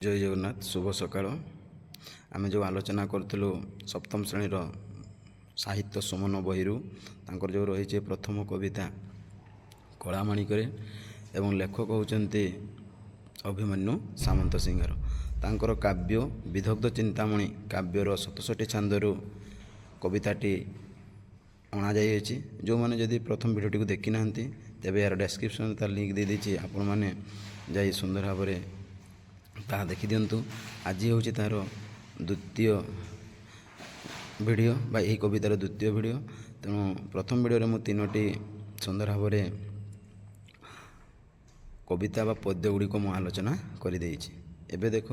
ଜୟ ଜଗନ୍ନାଥ। ଶୁଭ ସକାଳ। ଆମେ ଯେଉଁ ଆଲୋଚନା କରୁଥିଲୁ ସପ୍ତମ ଶ୍ରେଣୀର ସାହିତ୍ୟ ସୁମନ ବହିରୁ ତାଙ୍କର ଯେଉଁ ରହିଛି ପ୍ରଥମ କବିତା କଳାମାଣିକରେ ଏବଂ ଲେଖକ ହେଉଛନ୍ତି ଅଭିମନ୍ୟୁ ସାମନ୍ତସିଂହାର। ତାଙ୍କର କାବ୍ୟ ବିଦଗ୍ଧ ଚିନ୍ତାମଣି କାବ୍ୟର 67 ଛାନ୍ଦରୁ କବିତାଟି ଅଣାଯାଇଅଛି। ଯେଉଁମାନେ ଯଦି ପ୍ରଥମ ଭିଡ଼ିଓଟିକୁ ଦେଖିନାହାନ୍ତି ତେବେ ଏହାର ଡେସ୍କ୍ରିପସନ୍ରେ ତାର ଲିଙ୍କ୍ ଦେଇଦେଇଛି, ଆପଣମାନେ ଯାଇ ସୁନ୍ଦର ଭାବରେ ତାହା ଦେଖିଦିଅନ୍ତୁ। ଆଜି ହେଉଛି ତା'ର ଦ୍ୱିତୀୟ ଭିଡ଼ିଓ ବା ଏହି କବିତାର ଦ୍ୱିତୀୟ ଭିଡ଼ିଓ। ତେଣୁ ପ୍ରଥମ ଭିଡ଼ିଓରେ ମୁଁ 3ଟି ସୁନ୍ଦର ଭାବରେ କବିତା ବା ପଦ୍ୟ ଗୁଡ଼ିକ ମୁଁ ଆଲୋଚନା କରିଦେଇଛି। ଏବେ ଦେଖ,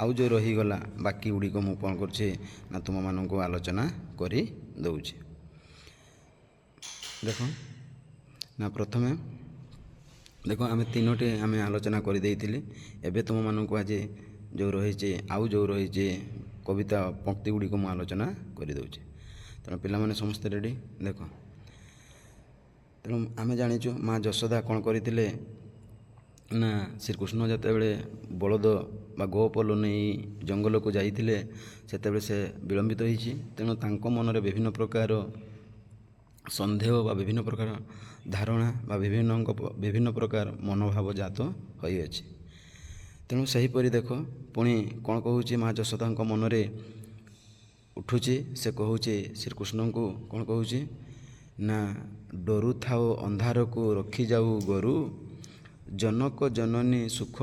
ଆଉ ଯେଉଁ ରହିଗଲା ବାକି ଗୁଡ଼ିକ ମୁଁ କ'ଣ କରୁଛି ନା ତୁମମାନଙ୍କୁ ଆଲୋଚନା କରି ଦେଉଛି। ଦେଖ ନା ପ୍ରଥମେ ଦେଖ, ଆମେ 3ଟି ଆଲୋଚନା କରିଦେଇଥିଲି। ଏବେ ତୁମମାନଙ୍କୁ ଆଜି ଯେଉଁ ରହିଛି କବିତା ପଂକ୍ତି ଗୁଡ଼ିକ ମୁଁ ଆଲୋଚନା କରିଦେଉଛି। ତେଣୁ ପିଲାମାନେ ସମସ୍ତେ ରେଡ଼ି? ଦେଖ, ତେଣୁ ଆମେ ଜାଣିଛୁ ମା ଯଶୋଦା କ'ଣ କରିଥିଲେ ନା ଶ୍ରୀକୃଷ୍ଣ ଯେତେବେଳେ ବଳଦ ବା ଗୋପଲ ନେଇ ଜଙ୍ଗଲକୁ ଯାଇଥିଲେ ସେତେବେଳେ ସେ ବିଳମ୍ବିତ ହୋଇଛି। ତେଣୁ ତାଙ୍କ ମନରେ ବିଭିନ୍ନ ପ୍ରକାର ସନ୍ଦେହ ବା ବିଭିନ୍ନ ପ୍ରକାର ଧାରଣା ବା ବିଭିନ୍ନ ପ୍ରକାର ମନୋଭାବ ଜାତ ହୋଇଅଛି। ତେଣୁ ସେହିପରି ଦେଖ, ପୁଣି କ'ଣ କହୁଛି ମା ଯଶୋଦାଙ୍କ ମନରେ ଉଠୁଛି। ସେ କହୁଛି ଶ୍ରୀକୃଷ୍ଣଙ୍କୁ କ'ଣ କହୁଛି ନା ଡରୁଥାଉ ଅନ୍ଧାରକୁ ରଖିଯାଉ ଗୋରୁ, ଜନକ ଜନନୀ ସୁଖ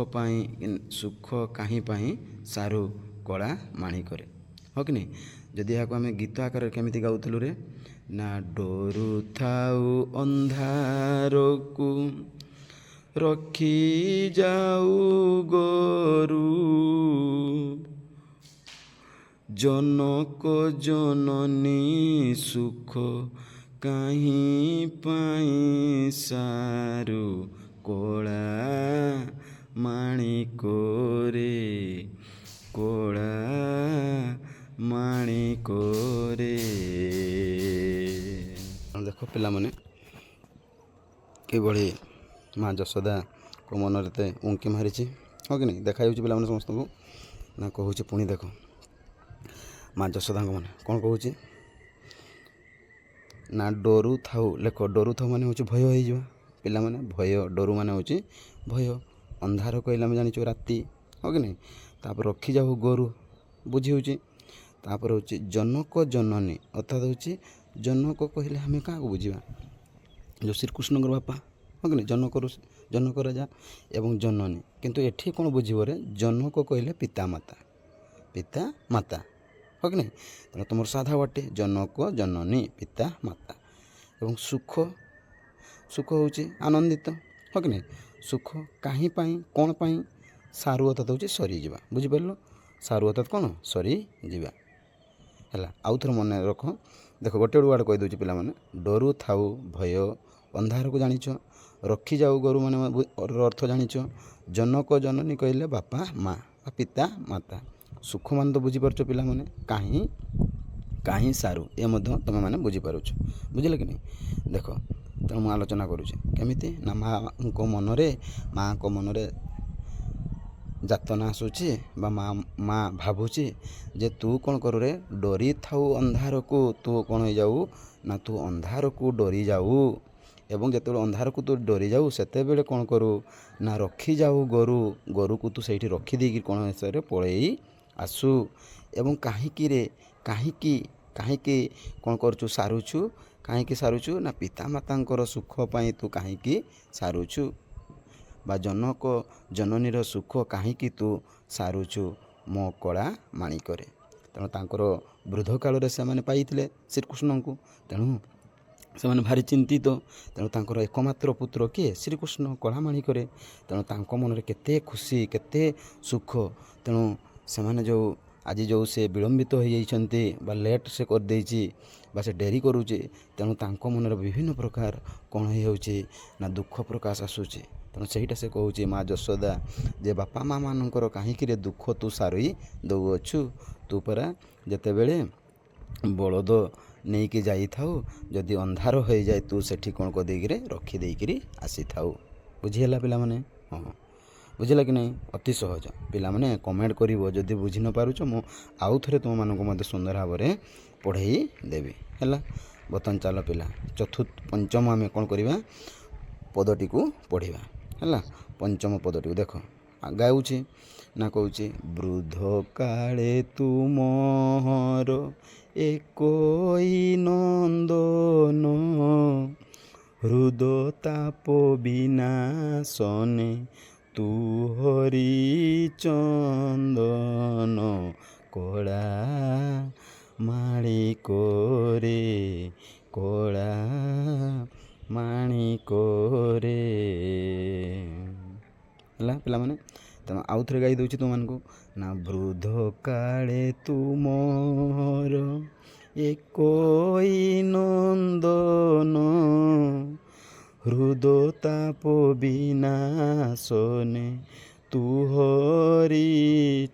କାହିଁ ପାଇଁ ସାରୁ କଳା ମାଣିକରେ। ହଁ କି ନାହିଁ? ଯଦି ଏହାକୁ ଆମେ ଗୀତ ଆକାରରେ କେମିତି ଗାଉଥିଲୁ ରେ ନା ଡରୁଥାଉ ଅନ୍ଧାରକୁ ରଖିଯାଉ ଗୋରୁ, ଜନକ ଜନନୀ ସୁଖ କାହିଁ ପାଇଁ ସାରୁ କଳା ମାଣିକରେ, କଳା ମାଣିକରେ। ଦେଖ ପିଲାମାନେ, କିଭଳି ମା ଯଶୋଦାଙ୍କ ମନରେ ଏତେ ଉଙ୍କି ମାରିଛି। ହଁ କି ନାହିଁ? ଦେଖାଯାଉଛି ପିଲାମାନେ ସମସ୍ତଙ୍କୁ ନା କହୁଛି। ପୁଣି ଦେଖ, ମା ଯଶୋଦାଙ୍କ ମନେ କ'ଣ କହୁଛି ନା ଡରୁଥାଉ। ଲେଖ, ଡରୁଥାଉ ମାନେ ହେଉଛି ଭୟ ହେଇଯିବା। ପିଲାମାନେ ଭୟ, ଡରୁ ମାନେ ହେଉଛି ଭୟ। ଅନ୍ଧାର କହିଲେ ଆମେ ଜାଣିଛୁ ରାତି। ହଁ କି ନାହିଁ? ତାପରେ ରଖିଯାଉ ଗୋରୁ, ବୁଝି ହେଉଛି। ତାପରେ ହେଉଛି ଜନକ ଜନନୀ, ଅର୍ଥାତ୍ ହେଉଛି ଜନକ କହିଲେ ଆମେ କାହାକୁ ବୁଝିବା? ଯେଉଁ ଶ୍ରୀକୃଷ୍ଣଙ୍କର ବାପା। ହଁ କି ନାହିଁ? ଜନକ ରାଜା ଏବଂ ଜନନୀ। କିନ୍ତୁ ଏଠି କ'ଣ ବୁଝିବ ରେ? ଜନକ କହିଲେ ପିତାମାତା, ପିତାମାତା। ହଁ କି ନାହିଁ? ତେଣୁ ତୁମର ସାଧା ବାଟେ ଜନକ ଜନନୀ ପିତାମାତା। ଏବଂ ସୁଖ ହେଉଛି ଆନନ୍ଦିତ। ହଁ କି ନାହିଁ? ସୁଖ କାହିଁ ପାଇଁ, କ'ଣ ପାଇଁ? ସାରୁ ଅର୍ଥାତ୍ ହେଉଛି ସରିଯିବା। ବୁଝିପାରିଲ? ସାରୁ ଅର୍ଥାତ୍ କ'ଣ? ସରିଯିବା। ହେଲା, ଆଉ ଥରେ ମନେ ରଖ। ଦେଖ, ଗୋଟେ ୱାର୍ଡ଼ କହିଦେଉଛି ପିଲାମାନେ। ଡରୁ ଥାଉ ଭୟ, ଅନ୍ଧାରକୁ ଜାଣିଛ। ରଖିଯାଉ ଗୋରୁ ମାନେ ଅର୍ଥ ଜାଣିଛ। ଜନକ ଜନନୀ କହିଲେ ବାପା ମା ବା ପିତା ମାତା। ସୁଖ ମାନେ ତ ବୁଝିପାରୁଛ ପିଲାମାନେ। କାହିଁ ସାରୁ, ଏ ମଧ୍ୟ ତୁମେମାନେ ବୁଝିପାରୁଛ। ବୁଝିଲେ କି ନାହିଁ? ଦେଖ, ତେଣୁ ମୁଁ ଆଲୋଚନା କରୁଛି କେମିତି ନା ମାଆଙ୍କ ମନରେ ଯାତନା ଆସୁଛି ବା ମା ଭାବୁଛି ଯେ ତୁ କ'ଣ କରୁରେ, ଡରିଥାଉ ଅନ୍ଧାରକୁ, ତୁ କ'ଣ ହେଇଯାଉ ନା ତୁ ଅନ୍ଧାରକୁ ଡରିଯାଉ। ଏବଂ ଯେତେବେଳେ ଅନ୍ଧାରକୁ ତୁ ଡରିଯାଉ ସେତେବେଳେ କ'ଣ କରୁ ନା ରଖିଯାଉ ଗୋରୁକୁ ତୁ ସେଇଠି ରଖିଦେଇକି କ'ଣ ହିସାବରେ ପଳେଇ ଆସୁ। ଏବଂ କାହିଁକି କ'ଣ କରୁଛୁ? କାହିଁକି ସାରୁଛୁ ନା ପିତାମାତାଙ୍କର ସୁଖ ପାଇଁ ତୁ କାହିଁକି ସାରୁଛୁ, ବା ଜନକ ଜନନୀର ସୁଖ କାହିଁକି ତୁ ସାରୁଛୁ ମୋ କଳା ମାଣିକରେ। ତେଣୁ ତାଙ୍କର ବୃଦ୍ଧ କାଳରେ ସେମାନେ ପାଇଥିଲେ ଶ୍ରୀକୃଷ୍ଣଙ୍କୁ। ତେଣୁ ସେମାନେ ଭାରି ଚିନ୍ତିତ। ତେଣୁ ତାଙ୍କର ଏକମାତ୍ର ପୁତ୍ର କିଏ? ଶ୍ରୀକୃଷ୍ଣ, କଳା ମାଣିକରେ। ତେଣୁ ତାଙ୍କ ମନରେ କେତେ ଖୁସି, କେତେ ସୁଖ। ତେଣୁ ସେମାନେ ଆଜି ସେ ବିଳମ୍ବିତ ହୋଇଯାଇଛନ୍ତି ବା ଲେଟ୍ ସେ କରିଦେଇଛି ବା ସେ ଡେରି କରୁଛି। ତେଣୁ ତାଙ୍କ ମନରେ ବିଭିନ୍ନ ପ୍ରକାର କ'ଣ ହେଇଯାଉଛି ନା ଦୁଃଖ ପ୍ରକାଶ ଆସୁଛି। ତେଣୁ ସେଇଟା ସେ କହୁଛି ମା ଯଶୋଦା ଯେ ବାପା ମା ମାନଙ୍କର କାହିଁକିରେ ଦୁଃଖ ତୁ ସାରି ଦେଉଅଛୁ। ତୁ ପରା ଯେତେବେଳେ ବଳଦ ନେଇକି ଯାଇଥାଉ, ଯଦି ଅନ୍ଧାର ହୋଇଯାଏ ତୁ ସେଠି କ'ଣ କରିଦେଇକିରି ରଖିଦେଇକିରି ଆସିଥାଉ। ବୁଝିହେଲା ପିଲାମାନେ? ହଁ। ବୁଝିଲା କି ନାହିଁ? ଅତି ସହଜ। ପିଲାମାନେ କମେଣ୍ଟ କରିବ ଯଦି ବୁଝି ନ ପାରୁଛ, ମୁଁ ଆଉ ଥରେ ତୁମମାନଙ୍କୁ ମଧ୍ୟ ସୁନ୍ଦର ଭାବରେ ପଢ଼େଇ ଦେବି ହେଲା। ବର୍ତ୍ତମାନ ଚାଲ ପିଲା ପଞ୍ଚମ ଆମେ କ'ଣ କରିବା, ପଦଟିକୁ ପଢ଼ିବା ହେଲା। ପଞ୍ଚମ ପଦଟିକୁ ଦେଖ ଗାଉଛି ନା କହୁଛି, ବୃଦ୍ଧ କାଳେ ତୁମର ଏକୋଇ ନନ୍ଦନ, ହୃଦ ତାପ ବିନାଶନେ ତୁ ହରି ଚନ୍ଦନ, କଳା ମାଣିକରେ, କଳା ମାଣିକରେ ହେଲା ପିଲାମାନେ। ତେଣୁ ଆଉ ଥରେ ଗାଇ ଦେଉଛି ତୁମମାନଙ୍କୁ ନା, ବୃଦ୍ଧ କାଳେ ତୁମର ଏକୋଇ ନନ୍ଦନ, ହୃଦ ତାପ ବିନାଶନେ ତୁ ହରି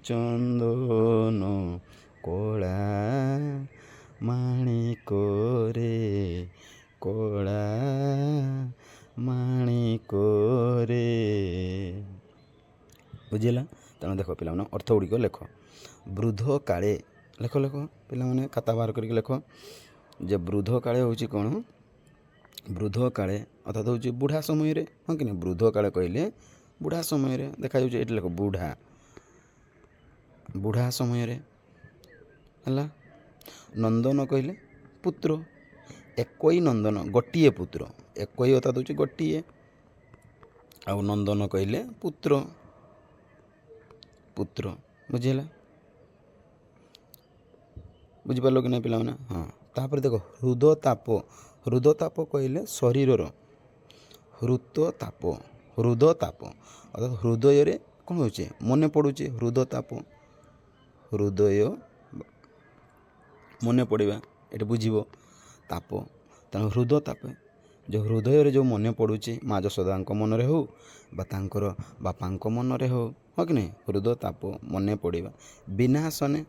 ଚନ୍ଦନ, କଳା ମାଣିକରେ, କଳା ମାଣିକରେ। ବୁଝିଲା? ତେଣୁ ଦେଖ ପିଲାମାନେ ଅର୍ଥ ଗୁଡ଼ିକ ଲେଖ। ବୃଦ୍ଧ କାଳେ ଲେଖ ପିଲାମାନେ, ଖାତା ବାହାର କରିକି ଲେଖ ଯେ ବୃଦ୍ଧ କାଳେ ହେଉଛି କ'ଣ? ବୃଦ୍ଧ କାଳେ ଅର୍ଥାৎ ହେଉଛି ବୁଢ଼ା ସମୟରେ, ହଁ କି ନା? ବୃଦ୍ଧ କାଳେ କହିଲେ ବୁଢ଼ା ସମୟରେ ଦେଖାଯାଉଛି, ଏଠି ଲେଖ ବୁଢ଼ା, ବୁଢ଼ା ସମୟରେ ହେଲା। ନନ୍ଦନ କହିଲେ ପୁତ୍ର, ଏକୋଇ ନନ୍ଦନ ଗୋଟିଏ ପୁତ୍ର, ଏକୋଇ ଅର୍ଥାৎ ହେଉଛି ଗୋଟିଏ, ଆଉ ନନ୍ଦନ କହିଲେ ପୁତ୍ର, ପୁତ୍ର। ବୁଝିହେଲା? ବୁଝିପାରିଲ କି ନାହିଁ ପିଲାମାନେ? ହଁ। ତାପରେ ଦେଖ ହୃଦ ତାପ, ହୃଦ ତାପ କହିଲେ ଶରୀରର, ହୃଦ ତାପ, ହୃଦ ତାପ ଅର୍ଥାৎ ହୃଦୟରେ କ'ଣ ହେଉଛି, ମନେ ପଡ଼ୁଛି, ହୃଦ ତାପ, ହୃଦୟ ମନେ ପଡ଼ିବା, ଏଠି ବୁଝିବ ତାପ। ତେଣୁ ହୃଦ ତାପ ଯେଉଁ ହୃଦୟରେ ଯେଉଁ ମନେ ପଡ଼ୁଛି, ମା ଯଶୋଦାଙ୍କ ମନରେ ହେଉ ବା ତାଙ୍କର ବାପାଙ୍କ ମନରେ ହେଉ, ହଁ କି ନାହିଁ? ହୃଦ ତାପ ମନେ ପଡ଼ିବା। ବିନାଶନେ,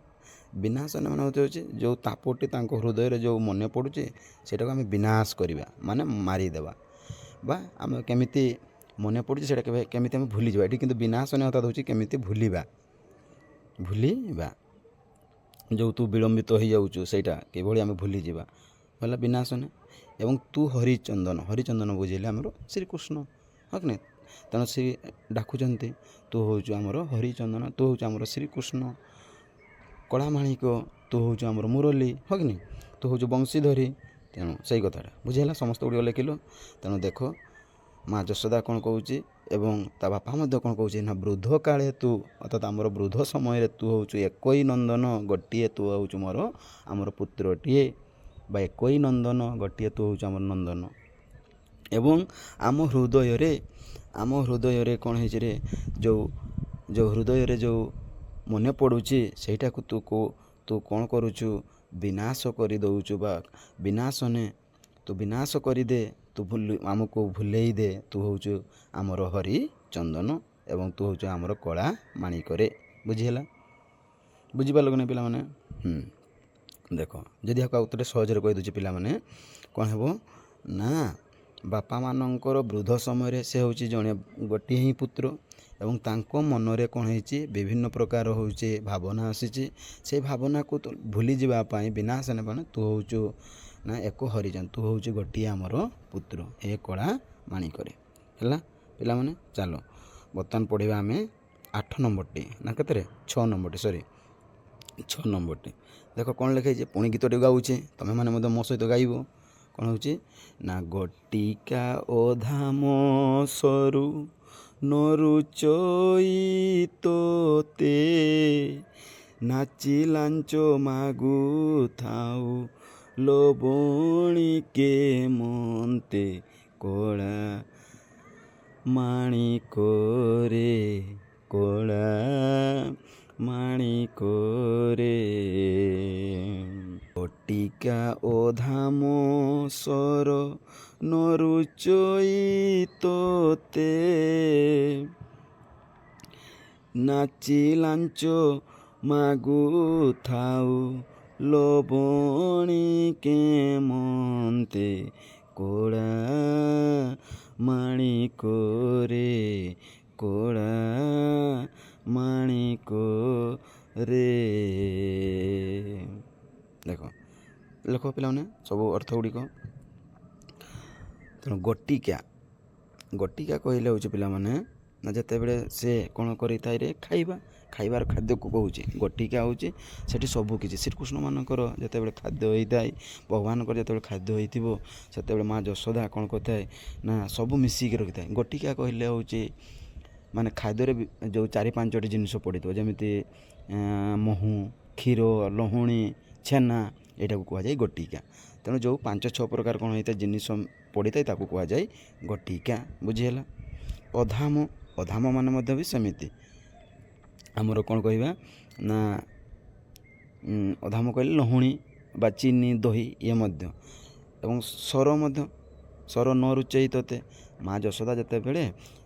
ବିନାଶନେ ମାନେ ହେଉଛି ଯେଉଁ ତାପଟି ତାଙ୍କ ହୃଦୟରେ ଯେଉଁ ମନେ ପଡ଼ୁଛି ସେଇଟାକୁ ଆମେ ବିନାଶ କରିବା, ମାନେ ମାରିଦେବା, ବା ଆମେ କେମିତି ମନେ ପଡ଼ୁଛି ସେଇଟା କେମିତି ଆମେ ଭୁଲିଯିବା। ଏଠି କିନ୍ତୁ ବିନାଶନେ ଅର୍ଥାৎ ହେଉଛି କେମିତି ଭୁଲିବା, ଭୁଲିବା, ଯେଉଁ ତୁ ବିଳମ୍ବିତ ହୋଇଯାଉଛୁ ସେଇଟା କିଭଳି ଆମେ ଭୁଲିଯିବା ହେଲା ବିନାଶନେ। ଏବଂ ତୁ ହରିଚନ୍ଦନ, ହରିଚନ୍ଦନ ବୁଝିଲେ ଆମର ଶ୍ରୀକୃଷ୍ଣ, ହଁ କି ନାହିଁ? ତେଣୁ ସେ ଡାକୁଛନ୍ତି ତୁ ହେଉଛୁ ଆମର ହରିଚନ୍ଦନ, ତୁ ହେଉଛୁ ଆମର ଶ୍ରୀକୃଷ୍ଣ, କଳାମାଣିକ, ତୁ ହେଉଛୁ ଆମର ମୁରଲୀ, ହଁ କି ନାହିଁ? ତୁ ହେଉଛୁ ବଂଶୀଧରୀ। ତେଣୁ ସେଇ କଥାଟା ବୁଝିହେଲା। ସମସ୍ତ ଗୁଡ଼ିକ ଲେଖିଲ। ତେଣୁ ଦେଖ ମା ଯଶୋଦା କ'ଣ କହୁଛି ଏବଂ ତା ବାପା ମଧ୍ୟ କ'ଣ କହୁଛି ନା, ବୃଦ୍ଧ କାଳେ ତୁ ଅର୍ଥାତ୍ ଆମର ବୃଦ୍ଧ ସମୟରେ ତୁ ହେଉଛୁ ଏକୋଇ ନନ୍ଦନ, ଗୋଟିଏ ତୁ ହେଉଛୁ ମୋର ଆମର ପୁତ୍ରଟିଏ, ବା ଏକୋଇ ନନ୍ଦନ, ଗୋଟିଏ ତୁ ହେଉଛୁ ଆମର ନନ୍ଦନ। ଏବଂ ଆମ ହୃଦୟରେ କ'ଣ ହେଇଛି ରେ, ଯେଉଁ ହୃଦୟରେ ଯେଉଁ ମନେ ପଡ଼ୁଛି ସେଇଟାକୁ ତୁ କ'ଣ କରୁଛୁ, ବିନାଶ କରିଦେଉଛୁ, ବା ବିନାଶନେ ତୁ ବିନାଶ କରିଦେ, ତୁ ଆମକୁ ଭୁଲେଇ ଦେ, ତୁ ହେଉଛୁ ଆମର ହରିଚନ୍ଦନ ଏବଂ ତୁ ହେଉଛୁ ଆମର କଳା ମାଣିକରେ। ବୁଝିହେଲା? ବୁଝିପାରିଲ କି ନାହିଁ ପିଲାମାନେ? ଦେଖ ଯଦି ଏହାକୁ ଆଉ ଥରେ ସହଜରେ କହିଦେଉଛି ପିଲାମାନେ, କ'ଣ ହେବ ନା, ବାପାମାନଙ୍କର ବୃଦ୍ଧ ସମୟରେ ସେ ହେଉଛି ଜଣେ ଗୋଟିଏ ହିଁ ପୁତ୍ର ଏବଂ ତାଙ୍କ ମନରେ କ'ଣ ହେଇଛି, ବିଭିନ୍ନ ପ୍ରକାର ହେଉଛି ଭାବନା ଆସିଛି। ସେଇ ଭାବନାକୁ ଭୁଲିଯିବା ପାଇଁ ବିନାଶ ନେବା, ତୁ ହେଉଛୁ ନା ଏକ ହରିଚନ୍ଦନ, ତୁ ହେଉଛୁ ଗୋଟିଏ ଆମର ପୁତ୍ର, ଏ କଳା ମାଣିକରେ। ହେଲା ପିଲାମାନେ? ଚାଲ ବର୍ତ୍ତମାନ ପଢ଼ିବା ଆମେ 8 ନମ୍ବରଟି, ନା କେତେରେ 6 ନମ୍ବରଟି, 6 ନମ୍ବରଟି। ଦେଖ କ'ଣ ଲେଖା ହେଇଛି, ପୁଣି ଗୀତଟି ଗାଉଛି, ତୁମେମାନେ ମଧ୍ୟ ମୋ ସହିତ ଗାଇବ। କ'ଣ ହେଉଛି ନା, ଗଟିକା ଅଧାମ ସରୁ ନରୁଚଇ ତୋତେ, ନାଚି ଲାଞ୍ଚ ମାଗୁଥାଉ ଲବଣିକେ ମନ୍ତେ, କଳା ମାଣିକରେ, କଳା ମାଣିକରେ। ଗଟିକା ଅଧାମ ସର ନରୁଚଇ ତୋତେ, ନାଚି ଲାଞ୍ଚ ମାଗୁଥାଉ ଲବଣିକେ ମନ୍ତେ, କଳା ମାଣିକରେ, କଳା ମାଣିକ ରେ। ଦେଖ ଲେଖ ପିଲାମାନେ ସବୁ ଅର୍ଥ ଗୁଡ଼ିକ। ତେଣୁ ଗୋଟିକା, ଗୋଟିକା କହିଲେ ହେଉଛି ପିଲାମାନେ ନା ଯେତେବେଳେ ସେ କ'ଣ କରିଥାଏ ରେ ଖାଇବାର ଖାଦ୍ୟକୁ କହୁଛି। ଗୋଟିକା ହେଉଛି ସେଠି ସବୁକିଛି ଶ୍ରୀକୃଷ୍ଣମାନଙ୍କର ଯେତେବେଳେ ଖାଦ୍ୟ ହୋଇଥାଏ, ଭଗବାନଙ୍କର ଯେତେବେଳେ ଖାଦ୍ୟ ହୋଇଥିବ, ସେତେବେଳେ ମା' ଯଶୋଦା କ'ଣ କରିଥାଏ ନା ସବୁ ମିଶିକି ରଖିଥାଏ। ଗୋଟିକା କହିଲେ ହେଉଛି ମାନେ ଖାଦ୍ୟରେ ଯେଉଁ 4-5ଟି ଜିନିଷ ପଡ଼ିଥିବ, ଯେମିତି ମହୁ, କ୍ଷୀର, ଲହୁଣୀ, ଛେନା, ଏଇଟାକୁ କୁହାଯାଏ ଗୋଟିକା। ତେଣୁ ଯେଉଁ 5-6 ପ୍ରକାର କ'ଣ ହୋଇଥାଏ ଜିନିଷ ପଡ଼ିଥାଏ ତାକୁ କୁହାଯାଏ ଗୋଟିକା। ବୁଝିହେଲା। ଅଧାମ, ଅଧାମ ମାନେ ମଧ୍ୟ ବି ସେମିତି ଆମର କ'ଣ କହିବା ନା ଅଧାମ କହିଲେ ଲହୁଣୀ ବା ଚିନି, ଦହି ଇଏ ମଧ୍ୟ। ଏବଂ ସର ମଧ୍ୟ, ସର ନ ରୁଚେଇ ତୋତେ, ମା' ଯଶୋଦା ଯେତେବେଳେ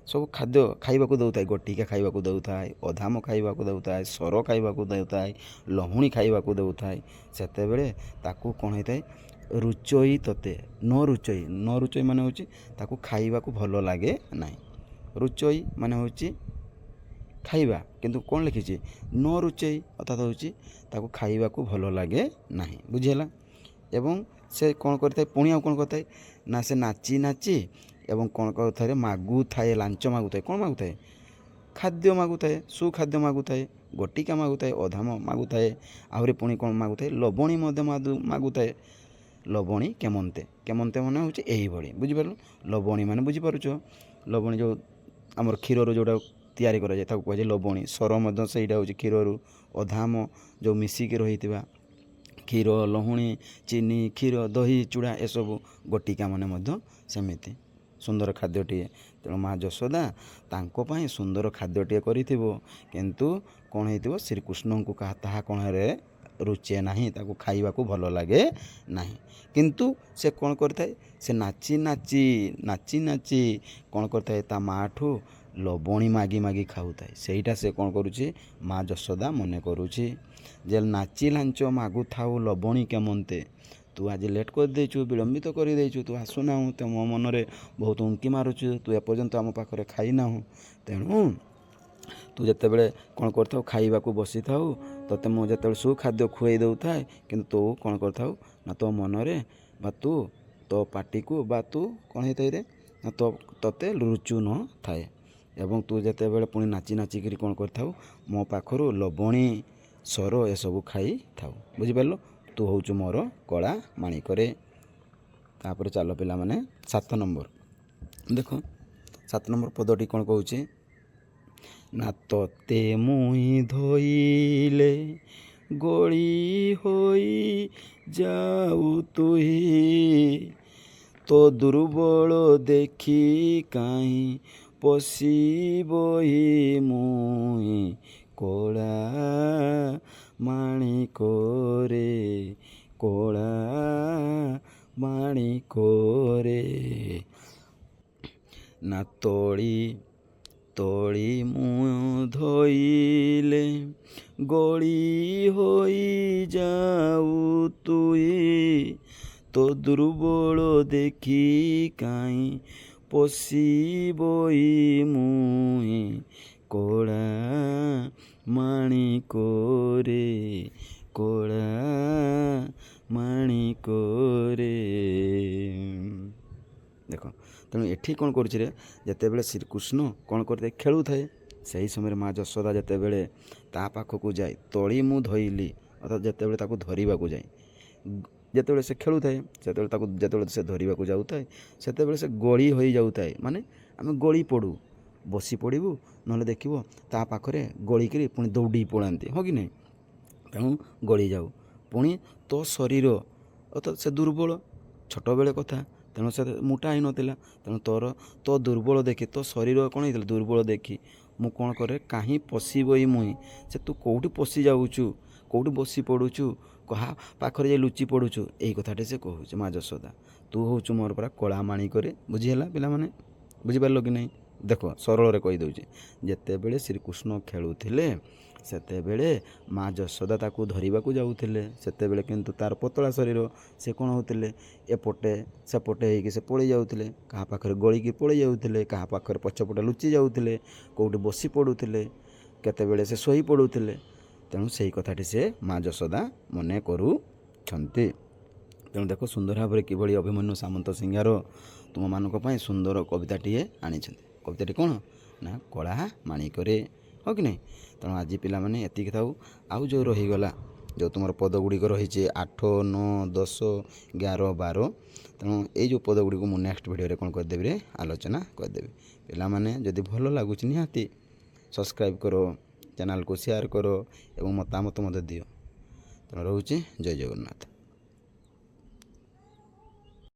ସବୁ ଖାଦ୍ୟ ଖାଇବାକୁ ଦେଉଥାଏ, ଗୋଟିକା ଖାଇବାକୁ ଦେଉଥାଏ, ଅଧାମ ଖାଇବାକୁ ଦେଉଥାଏ, ସର ଖାଇବାକୁ ଦେଉଥାଏ, ଲହୁଣୀ ଖାଇବାକୁ ଦେଉଥାଏ, ସେତେବେଳେ ତାକୁ କ'ଣ ହୋଇଥାଏ ରୁଚୋଇ ତୋତେ, ନ ରୁଚୋଇ ମାନେ ହେଉଛି ତାକୁ ଖାଇବାକୁ ଭଲ ଲାଗେ ନାହିଁ। ରୁଚୋଇ ମାନେ ହେଉଛି ଖାଇବା, କିନ୍ତୁ କ'ଣ ଲେଖିଛି ନ ରୁଚେଇ ଅର୍ଥାତ୍ ହେଉଛି ତାକୁ ଖାଇବାକୁ ଭଲ ଲାଗେ ନାହିଁ। ବୁଝିହେଲା। ଏବଂ ସେ କ'ଣ କରିଥାଏ ପୁଣି ଆଉ କ'ଣ କରିଥାଏ ନା ସେ ନାଚି ଏବଂ କ'ଣ କରୁଥାଏ ମାଗୁଥାଏ, ଲାଞ୍ଚ ମାଗୁଥାଏ। କ'ଣ ମାଗୁଥାଏ? ଖାଦ୍ୟ ମାଗୁଥାଏ, ସୁଖାଦ୍ୟ ମାଗୁଥାଏ, ଗୋଟିକା ମାଗୁଥାଏ, ଅଧାମ ମାଗୁଥାଏ, ଆହୁରି ପୁଣି କ'ଣ ମାଗୁଥାଏ ଲବଣୀ ମଧ୍ୟ ମାଗୁଥାଏ। ଲବଣୀ କେମନ୍ତେ ମାନେ ହେଉଛି ଏହିଭଳି। ବୁଝିପାରିଲ? ଲବଣୀ ମାନେ ବୁଝିପାରୁଛ, ଲବଣୀ ଯେଉଁ ଆମର କ୍ଷୀରରୁ ଯେଉଁଟା ତିଆରି କରାଯାଏ ତାକୁ କୁହାଯାଏ ଲବଣୀ। ସର ମଧ୍ୟ ସେଇଟା ହେଉଛି କ୍ଷୀରରୁ। ଅଧାମ ଯେଉଁ ମିଶିକି ରହିଥିବା କ୍ଷୀର, ଲହୁଣୀ, ଚିନି, କ୍ଷୀର, ଦହି, ଚୁଡ଼ା ଏସବୁ ଗୋଟିକା ମାନେ ମଧ୍ୟ ସେମିତି ସୁନ୍ଦର ଖାଦ୍ୟଟିଏ। ତେଣୁ ମା' ଯଶୋଦା ତାଙ୍କ ପାଇଁ ସୁନ୍ଦର ଖାଦ୍ୟଟିଏ କରିଥିବ, କିନ୍ତୁ କ'ଣ ହେଇଥିବ ଶ୍ରୀକୃଷ୍ଣଙ୍କୁ ତାହା କ'ଣରେ ରୁଚେ ନାହିଁ, ତାକୁ ଖାଇବାକୁ ଭଲ ଲାଗେ ନାହିଁ। କିନ୍ତୁ ସେ କ'ଣ କରିଥାଏ ସେ ନାଚି କ'ଣ କରିଥାଏ ତା ମା'ଠୁ ଲବଣୀ ମାଗି ଖାଉଥାଏ। ସେଇଟା ସେ କ'ଣ କରୁଛି ମା' ଯଶୋଦା ମନେ କରୁଛି ଯେ ନାଚି ଲାଞ୍ଚ ମାଗୁଥାଉ ଲବଣୀ କେମନ୍ତେ, ତୁ ଆଜି ଲେଟ୍ କରିଦେଇଛୁ, ବିଳମ୍ବିତ କରିଦେଇଛୁ, ତୁ ଆସୁନାହୁଁ, ତ ମୋ ମନରେ ବହୁତ ଉଙ୍କି ମାରୁଛୁ, ତୁ ଏପର୍ଯ୍ୟନ୍ତ ଆମ ପାଖରେ ଖାଇନାହୁଁ। ତେଣୁ ତୁ ଯେତେବେଳେ କ'ଣ କରିଥାଉ ଖାଇବାକୁ ବସିଥାଉ, ତୋତେ ମୁଁ ଯେତେବେଳେ ସୁଖାଦ୍ୟ ଖୁଆଇ ଦେଉଥାଏ, କିନ୍ତୁ ତୁ କ'ଣ କରିଥାଉ ନା ତୋ ମନରେ ବା ତୁ ତୋ ପାଟିକୁ ବା ତୁ କ'ଣ ହେଇଥାଏ ରେ ନା ତୋତେ ରୁଚୁ ନ ଥାଏ। ଏବଂ ତୁ ଯେତେବେଳେ ପୁଣି ନାଚିକିରି କ'ଣ କରିଥାଉ ମୋ ପାଖରୁ ଲବଣୀ, ସର ଏସବୁ ଖାଇଥାଉ। ବୁଝିପାରିଲ? ତୁ ହେଉଛୁ ମୋର କଳା ମାଣିକରେ। ତାପରେ ଚାଲ ପିଲାମାନେ 7 ନମ୍ବର ଦେଖ। 7 ନମ୍ବର ପଦଟି କ'ଣ କହୁଛି ନା ତୋତେ ମୁଇଁ ଧୋଇଲେ ଗଳି ହୋଇ ଯାଉ ତୁହି, ତୋ ଦୁର୍ବଳ ଦେଖି କାହିଁ ପଶିବହି ମୁଇଁ କଳା ମାଣିକରେ, କଳା ମାଣିକରେ। ନା ତଳି ମୁଁ ଧୋଇଲେ ଗଳି ହୋଇ ଯାଉ ତୁଇ, ତୋ ଦୁର୍ବଳ ଦେଖି କାହିଁ ପଶିବଇ ମୁଇଁ କଳା ମାଣିକରେ, କଳା ମାଣିକରେ। ଦେଖ ତେଣୁ ଏଠି କ'ଣ କରୁଛି ରେ, ଯେତେବେଳେ ଶ୍ରୀକୃଷ୍ଣ କ'ଣ କରିଥାଏ ଖେଳୁଥାଏ, ସେହି ସମୟରେ ମା' ଯଶୋଦା ଯେତେବେଳେ ତା ପାଖକୁ ଯାଏ, ତଳି ମୁଁ ଧୋଇଲି ଅର୍ଥାତ୍ ଯେତେବେଳେ ତାକୁ ଧରିବାକୁ ଯାଏ, ଯେତେବେଳେ ସେ ଖେଳୁଥାଏ ଯେତେବେଳେ ସେ ଧରିବାକୁ ଯାଉଥାଏ, ସେତେବେଳେ ସେ ଗଳି ହୋଇଯାଉଥାଏ। ମାନେ ଆମେ ଗଳି ପଡ଼ୁ, ବସି ପଡ଼ିବୁ, ନହେଲେ ଦେଖିବ ତା ପାଖରେ ଗଳିକିରି ପୁଣି ଦୌଡ଼ି ପଳାନ୍ତି, ହଁ କି ନାହିଁ? ତେଣୁ ଗଳି ଯାଉ। ପୁଣି ତୋ ଶରୀର ଅର୍ଥାତ୍ ସେ ଦୁର୍ବଳ, ଛୋଟବେଳେ କଥା, ତେଣୁ ସେ ମୋଟା ହେଇନଥିଲା, ତେଣୁ ତୋ ଦୁର୍ବଳ ଦେଖି, ତୋ ଶରୀର କ'ଣ ହେଇଥିଲା ଦୁର୍ବଳ ଦେଖି ମୁଁ କ'ଣ କରେ କାହିଁ ପଶିବଇ ମୁଇଁ, ସେ ତୁ କେଉଁଠି ପଶି ଯାଉଛୁ, କେଉଁଠି ବସି ପଡ଼ୁଛୁ, କାହା ପାଖରେ ଯାଇ ଲୁଚି ପଡ଼ୁଛୁ, ଏଇ କଥାଟି ସେ କହୁଛି ମା' ଯଶୋଦା। ତୁ ହେଉଛୁ ମୋର ପୁରା କଳା ମାଣିକରେ। ବୁଝିହେଲା ପିଲାମାନେ? ବୁଝିପାରିଲ କି ନାହିଁ? ଦେଖ ସରଳରେ କହିଦେଉଛି, ଯେତେବେଳେ ଶ୍ରୀକୃଷ୍ଣ ଖେଳୁଥିଲେ ସେତେବେଳେ ମା ଯଶୋଦା ତାକୁ ଧରିବାକୁ ଯାଉଥିଲେ। ସେତେବେଳେ କିନ୍ତୁ ତାର ପତଳା ଶରୀର, ସେ କ'ଣ ହେଉଥିଲେ ଏପଟେ ସେପଟେ ହେଇକି ସେ ପଳେଇ ଯାଉଥିଲେ। କାହା ପାଖରେ ଗଳିକି ପଳେଇ ଯାଉଥିଲେ, କାହା ପାଖରେ ପଛପଟେ ଲୁଚି ଯାଉଥିଲେ, କେଉଁଠି ବସି ପଡ଼ୁଥିଲେ, କେତେବେଳେ ସେ ଶୋଇ ପଡ଼ୁଥିଲେ। ତେଣୁ ସେଇ କଥାଟି ସେ ମା ଯଶୋଦା ମନେ କରୁଛନ୍ତି। ତେଣୁ ଦେଖ ସୁନ୍ଦର ଭାବରେ କିଭଳି ଅଭିମନ୍ୟୁ ସାମନ୍ତ ସିଂହାର ତୁମମାନଙ୍କ ପାଇଁ ସୁନ୍ଦର କବିତାଟିଏ ଆଣିଛନ୍ତି। କବିତାଟି କ'ଣ ନା କଳା ମାଣିକରେ, ହଁ କି ନାହିଁ। ତେଣୁ ଆଜି ପିଲାମାନେ ଏତିକି ଥାଉ। ଆଉ ଯେଉଁ ରହିଗଲା ଯେଉଁ ତୁମର ପଦ ଗୁଡ଼ିକ ରହିଛି 8, 9, 10, 11, 12, ତେଣୁ ଏଇ ଯେଉଁ ପଦ ଗୁଡ଼ିକୁ ମୁଁ ନେକ୍ସଟ ଭିଡ଼ିଓରେ କ'ଣ କରିଦେବି ରେ ଆଲୋଚନା କରିଦେବି। ପିଲାମାନେ ଯଦି ଭଲ ଲାଗୁଛି ନିହାତି ସବସ୍କ୍ରାଇବ୍ କର, ଚ୍ୟାନେଲକୁ ସେୟାର କର ଏବଂ ମତାମତ ମଧ୍ୟ ଦିଅ। ତେଣୁ ରହୁଛି, ଜୟ ଜଗନ୍ନାଥ।